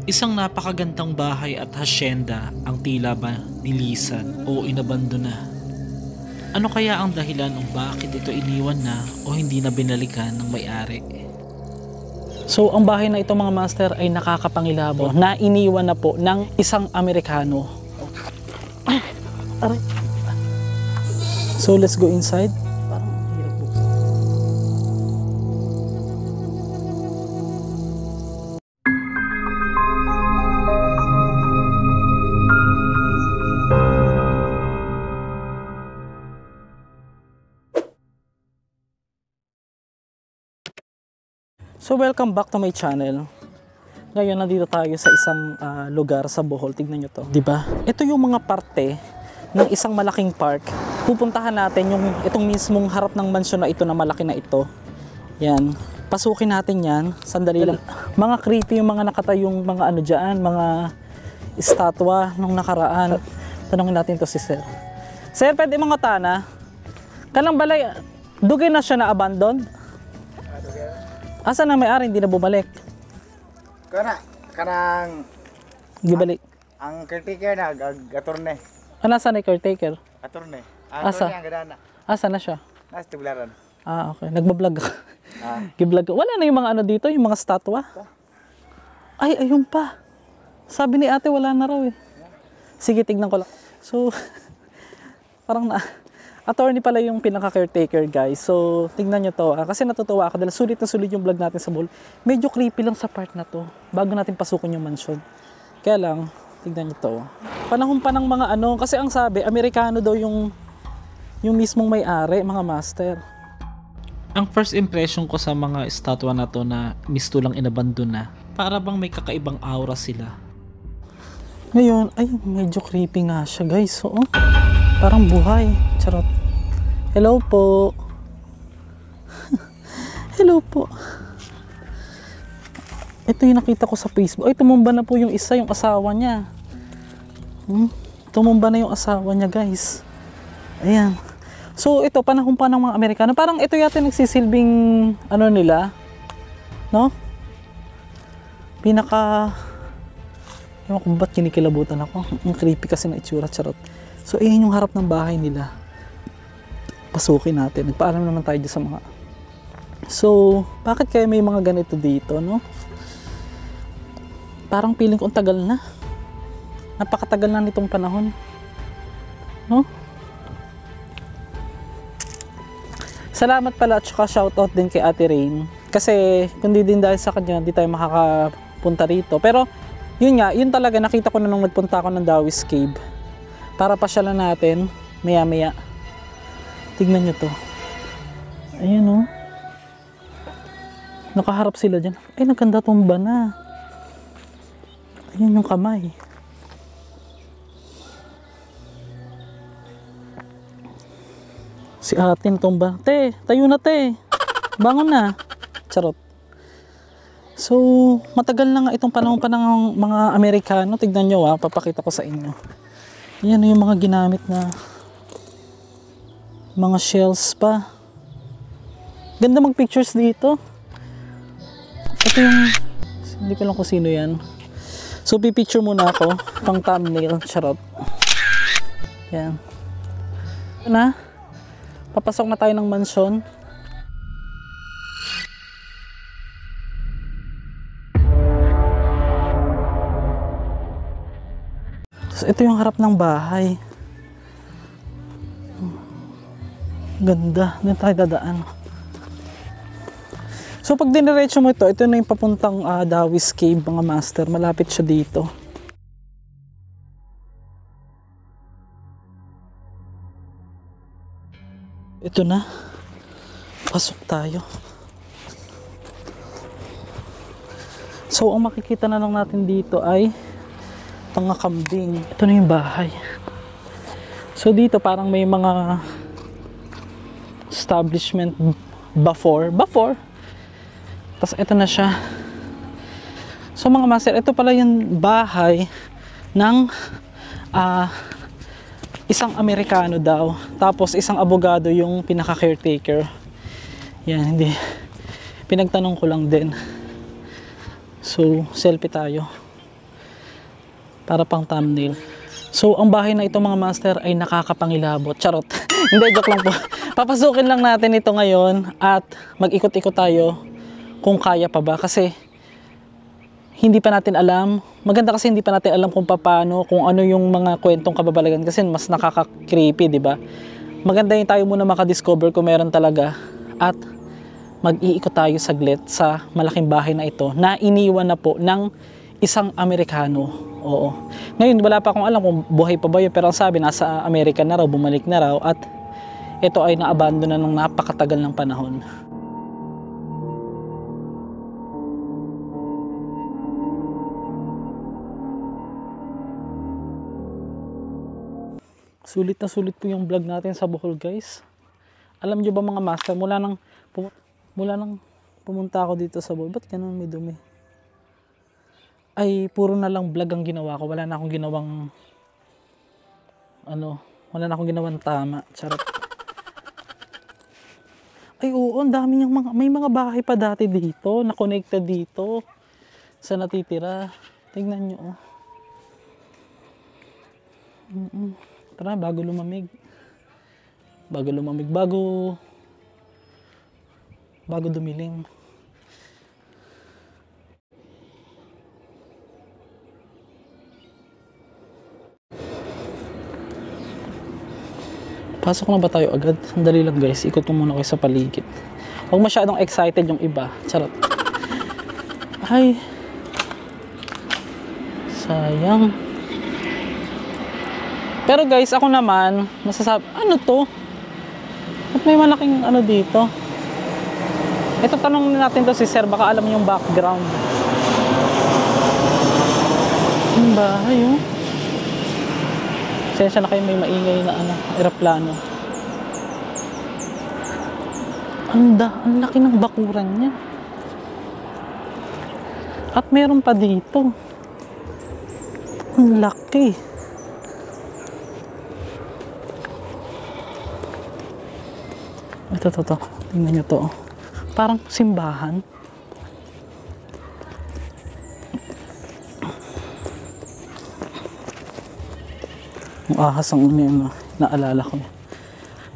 Isang napakagandang bahay at hasyenda ang tila ba nilisan o inabandona. Ano kaya ang dahilan kung bakit ito iniwan na o hindi na binalikan ng may-ari? So ang bahay na ito mga master ay nakakapangilabot na iniwan na po ng isang Amerikano. Aray. So let's go inside. Parang hirap po. So welcome back to my channel. Ngayon nandito tayo sa isang lugar sa Bohol. Tignan nyo to, di ba? Ito yung mga parte ng isang malaking park. Pupuntahan natin yung itong mismong harap ng mansyon na ito na malaki na ito. Yan. Pasukin natin yan. Sandali lang. Mga creepy yung mga nakatayong mga ano dyan, mga estatwa nung nakaraan. Tanongin natin to si Sir. Sir, pwede mga tana? Kanang balay, dugay na siya na abandon? Asa na may-ari, hindi na bumalik? Kanang Gibalik. ang caretaker na gatorne. Nasa na yung caretaker? Gatorne. Asa? Ang gadana. Asa na siya? Nas tublaran. Okay. Nagbablog ka. Giblog ka. Wala na yung mga ano dito, yung mga statwa. Ay, ayun pa. Sabi ni ate, wala na raw eh. Sige, tignan ko lang. So, parang attorney pala yung pinaka-caretaker guys. So, tingnan nyo to. Kasi natutuwa ako dahil sulit na sulit yung vlog natin sa Bohol. Medyo creepy lang sa part na to. Bago natin pasukin yung mansion. Kaya lang, tingnan nyo to. Panahon pa ng mga ano. Kasi ang sabi, Amerikano daw yung mismong may-ari, mga master. Ang first impression ko sa mga estatwa na to na misto lang inabandona, para bang may kakaibang aura sila. Ngayon, ay medyo creepy nga siya guys. So, parang buhay. Charot. Hello po. Hello po. Ito yung nakita ko sa Facebook. Ay, tumumba na po yung isa, yung asawa niya. Tumumba na yung asawa niya guys. Ayan. So, ito, panahon pa ng mga Amerikano. Parang ito yata nagsisilbing, ano nila, no? Pinaka, ewan ko ba't kinikilabutan ako. Ang creepy kasi na itsura, charot. So, ayun yung harap ng bahay nila. Pasukin natin. Nagpaalam naman tayo sa mga. So, bakit kaya may mga ganito dito, no? Parang feeling ko ang tagal na. Napakatagal na nitong panahon. No? Salamat pala at saka shoutout din kay Ate Rain. Kasi kundi din dahil sa kanya, hindi tayo makakapunta rito. Pero, yun nga, yun talaga nakita ko na nung nagpunta ako ng Dawis Cave. Para pasyalan natin, maya-maya. Tignan nyo to. Ayun o. Nakaharap sila dyan. Ay, nagkanda tumba na. Ayun yung kamay. Si atin tumba. Te, tayo na te. Bangon na. Charot. So, matagal na nga itong panahon pa ng mga Amerikano. Tignan nyo papakita ko sa inyo. Yan yung mga ginamit na mga shells pa. Ganda mag pictures dito. Ito yung, hindi ko lang kung sino yan. So, pipicture muna ako pang thumbnail. Charot. Yan. Na, papasok na tayo ng mansion. So, ito yung harap ng bahay. Ganda. Doon tayo dadaan. So, pag diniretso mo ito na yung papuntang Dawis Cave, mga master. Malapit siya dito. Ito na. Pasok tayo. So, ang makikita na lang natin dito ay mga kambing. Ito na yung bahay. So, dito parang may mga establishment before. Tapos ito na siya. So mga master, ito pala yung bahay ng isang Amerikano daw. Tapos isang abogado yung pinaka-caretaker. Yan, hindi. Pinagtanong ko lang din. So, selfie tayo. Para pang thumbnail. So, ang bahay na ito mga master ay nakakapangilabot. Charot. Hindi, joke lang po. Papasukin lang natin ito ngayon at mag-ikot-ikot tayo kung kaya pa ba. Kasi, hindi pa natin alam. Maganda kasi hindi pa natin alam kung paano, kung ano yung mga kwentong kababalagan. Kasi mas nakaka-creepy, di ba? Maganda yung tayo muna makadiscover kung meron talaga. At mag-iikot tayo saglit sa malaking bahay na ito na iniwan na po ng isang Amerikano. Oo. Ngayon, wala pa akong alam kung buhay pa ba yun. Pero ang sabi, nasa Amerika na raw, bumalik na raw. At ito ay na-abandon na ng napakatagal ng panahon. Sulit na sulit po yung vlog natin sa Bohol, guys. Alam nyo ba mga master, mula nang pumunta ako dito sa Bohol, ba't ganun may dumi? Ay puro na lang vlog ang ginawa ko, wala na akong ginawang tama. Charot. Ay oo, ang dami niyang may mga bahay pa dati dito na connected dito sa natitira. Tingnan niyo oh. Tara, bago dumilim. Pasok na ba tayo agad? Sandali lang guys, ikot ko muna kayo sa paligid. Huwag masyadong excited yung iba. Charot. Ay. Sayang. Pero guys, ako naman, masasabi, ano to? At may malaking ano dito? Ito, tanong natin to si sir, baka alam yung background. Yung bahay oh. Sensya na kayo, may maingay na aeroplano. Ang laki ng bakuran niya. At meron pa dito. Ang laki. Ito. Tingnan nyo to. Parang simbahan. Ang ahas ang naalala ko.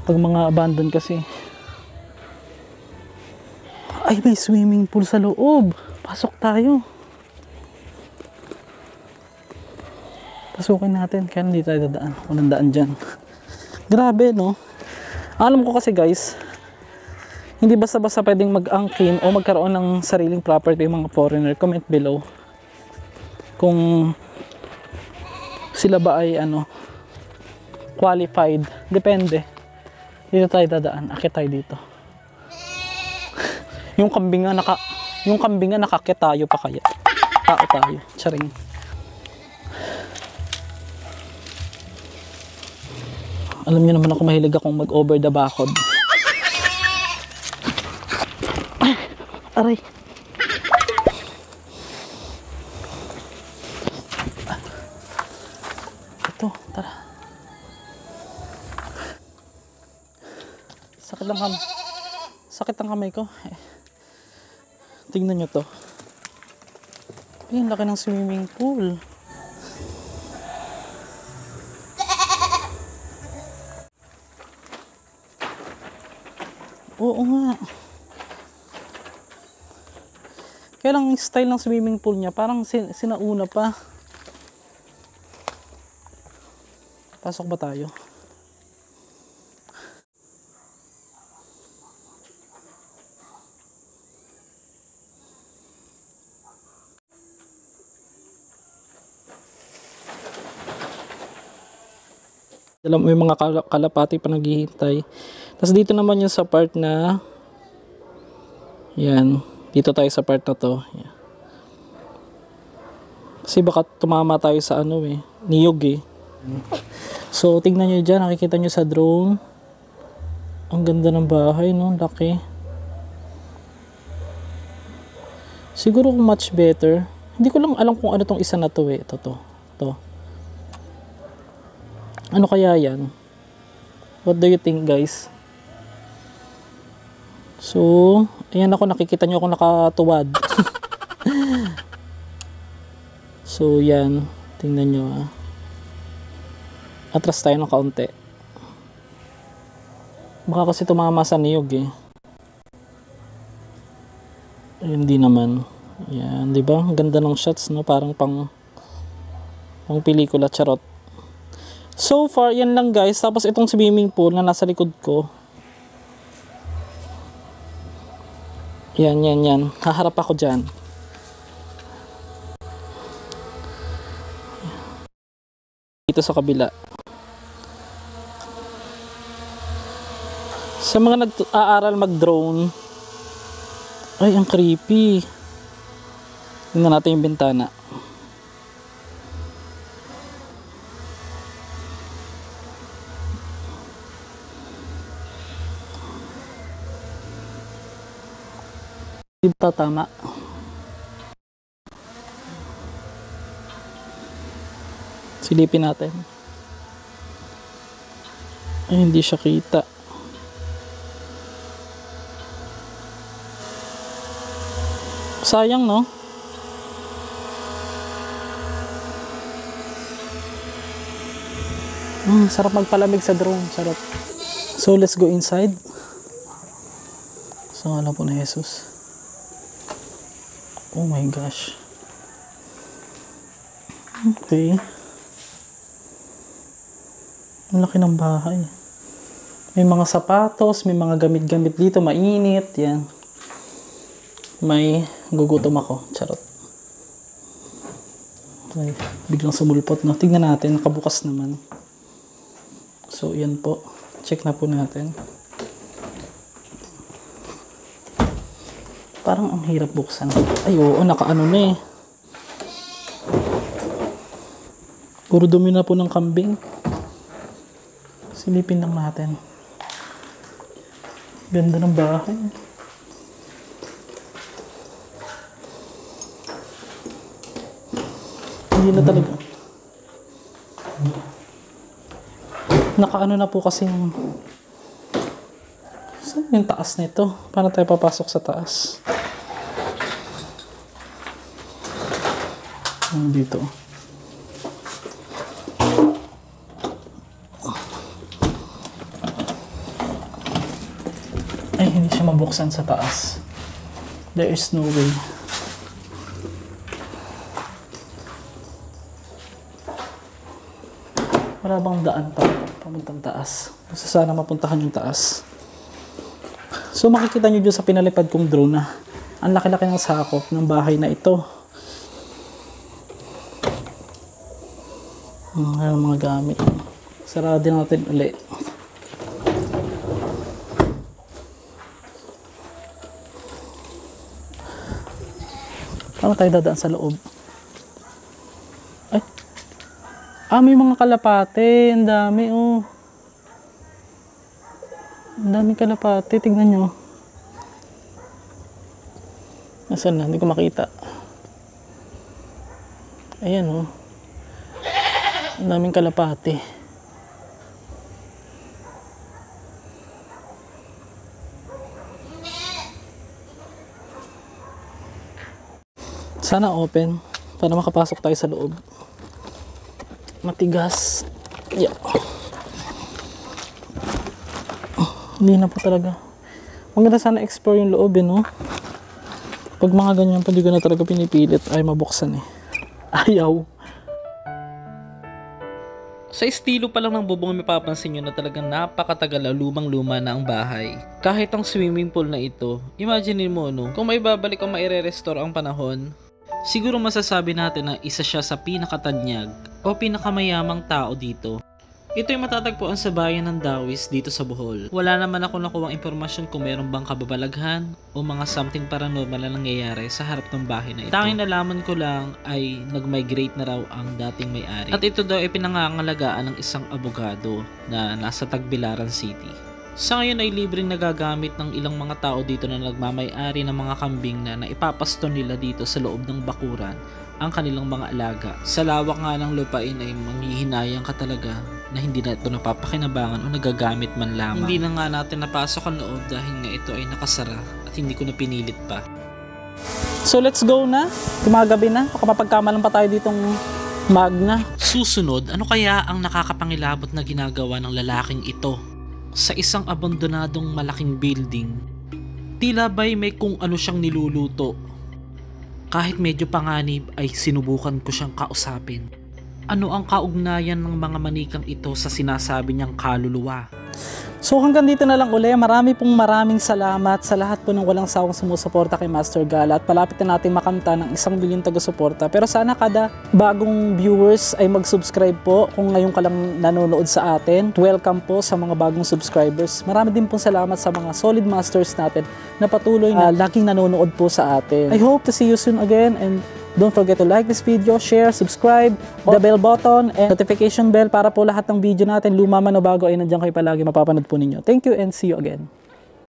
Pag mga abandon kasi. Ay, may swimming pool sa loob. Pasok tayo. Pasukin natin. Kaya hindi tayo dadaan. Walang daan dyan. Grabe, no? Alam ko kasi guys, hindi basta-basta pwedeng mag-angkin o magkaroon ng sariling property yung mga foreigner. Comment below kung sila ba ay qualified. Depende. Dito tayo dadaan. Akit tayo dito. Yung kambing nga nakakit tayo pa kaya. Tao tayo. Charing. Alam niyo naman ako mahilig akong mag-over the backod. Aray. Ito, tara. Sakit ang kamay ko. Tingnan nyo to. Ay, ang laki ng swimming pool. Oo nga. Kaya lang yung style ng swimming pool niya, parang sinauna pa. Pasok ba tayo? May mga kalapati pa naghihintay. Tapos dito naman yung sa part na yan. Dito tayo sa part na to. Yan. Kasi baka tumama tayo sa niyog eh. So tingnan nyo dyan. Nakikita nyo sa drone. Ang ganda ng bahay, no? Laki. Siguro much better. Hindi ko lang alam kung ano tong isa na to eh. Ito. Ano kaya yan? What do you think guys? So, ayan ako, nakikita nyo ako nakatuwad. So, yan. Tingnan nyo ah. Atras tayo ng kaunti. Baka kasi tumama sa niyog eh. Hindi naman. Yan, di ba? Ang ganda ng shots, no? Parang pang pelikula, charot. So far, yan lang guys. Tapos itong swimming pool na nasa likod ko. Yan. Haharap ako dyan. Dito sa kabila. Sa mga nag-aaral mag-drone, ay, ang creepy. Tingnan natin yung bintana. Hindi ba tama? Silipin natin. Ay, hindi siya kita. Sayang, no? Sarap magpalamig sa drone. Sarap. So, let's go inside. Sa ngalan po na Jesus. Oh my gosh. Okay. Ang laki ng bahay. May mga sapatos, may mga gamit-gamit dito. Mainit. Yan. May gugutom ako. Charot. Ay, biglang sumulpot, no? Tingnan natin. Nakabukas naman. So, yan po. Check na po natin. Parang ang hirap buksan. Ay, oo. Nakaano na eh. Puro dumi na po ng kambing. Silipin lang natin. Ganda ng bahay. Hindi na talaga. Nakaano na po kasi yung... Saan yung taas nito? Paano tayo papasok sa taas? Dito. Ay, hindi siya mabuksan sa taas. There is no way. Wala bang daan pa papuntang taas? Gusto sana mapuntahan yung taas. So makikita nyo dyan sa pinalipad kong drone na ang laki-laki ng sakop ng bahay na ito. Ang mga gamit. Sarado natin ulit. Paano tayo dadaan sa loob? Ay! May mga kalapate. Ang dami, oh. Ang daming kalapate. Tignan nyo. Nasaan na? Hindi ko makita. Ayan, oh. Ang daming kalapate. Sana open para makapasok tayo sa loob. Matigas. Yeah. Hindi na po talaga. Maganda sana explore yung loob, eh, no? Pag mga ganyan, pwede ko na talaga pinipilit ay mabuksan eh. Ayaw. Sa estilo pa lang ng bubong may papansin nyo na talagang napakatagal na lumang-luma na ang bahay. Kahit ang swimming pool na ito, imagine mo, no? Kung may babalik o maire-restore ang panahon, siguro masasabi natin na isa siya sa pinakatanyag o pinakamayamang tao dito. Ito yung matatagpuan sa bayan ng Dawis dito sa Bohol. Wala naman ako nakuwang impormasyon kung meron bang kababalaghan o mga something paranormal na nangyayari sa harap ng bahay na ito. Tanging nalaman ko lang ay nag-migrate na raw ang dating may-ari. At ito daw ay pinangangalagaan ng isang abogado na nasa Tagbilaran City. Sa ngayon ay libreng nagagamit ng ilang mga tao dito na nagmamay-ari ng mga kambing na naipapasto nila dito sa loob ng bakuran ang kanilang mga alaga. Sa lawak nga ng lupain ay manghihinayang ka talaga na hindi na ito napapakinabangan o nagagamit man lamang. Hindi na nga natin napasok ang loob dahil nga ito ay nakasara at hindi ko na pinilit pa. So let's go na. Gumagabi na. Baka mapagkamalan pa tayo ditong Magna. Susunod, ano kaya ang nakakapangilabot na ginagawa ng lalaking ito sa isang abandonadong malaking building? Tila ba'y may kung ano siyang niluluto. Kahit medyo panganib ay sinubukan ko siyang kausapin. Ano ang kaugnayan ng mga manikang ito sa sinasabi niyang kaluluwa? So hanggang dito na lang uli. Maraming salamat sa lahat po ng walang sawang sumusuporta kay Master Gala at palapit na natin makamta ng 1 milyon taga-suporta. Pero sana kada bagong viewers ay mag-subscribe po kung ngayon ka lang nanonood sa atin. Welcome po sa mga bagong subscribers. Marami din po salamat sa mga solid masters natin na patuloy na laging nanonood po sa atin. I hope to see you soon again, and don't forget to like this video, share, subscribe, the bell button, and notification bell para po lahat ng video natin, luma man o bago, ay nandiyan kayo palagi mapapanood po ninyo. Thank you and see you again.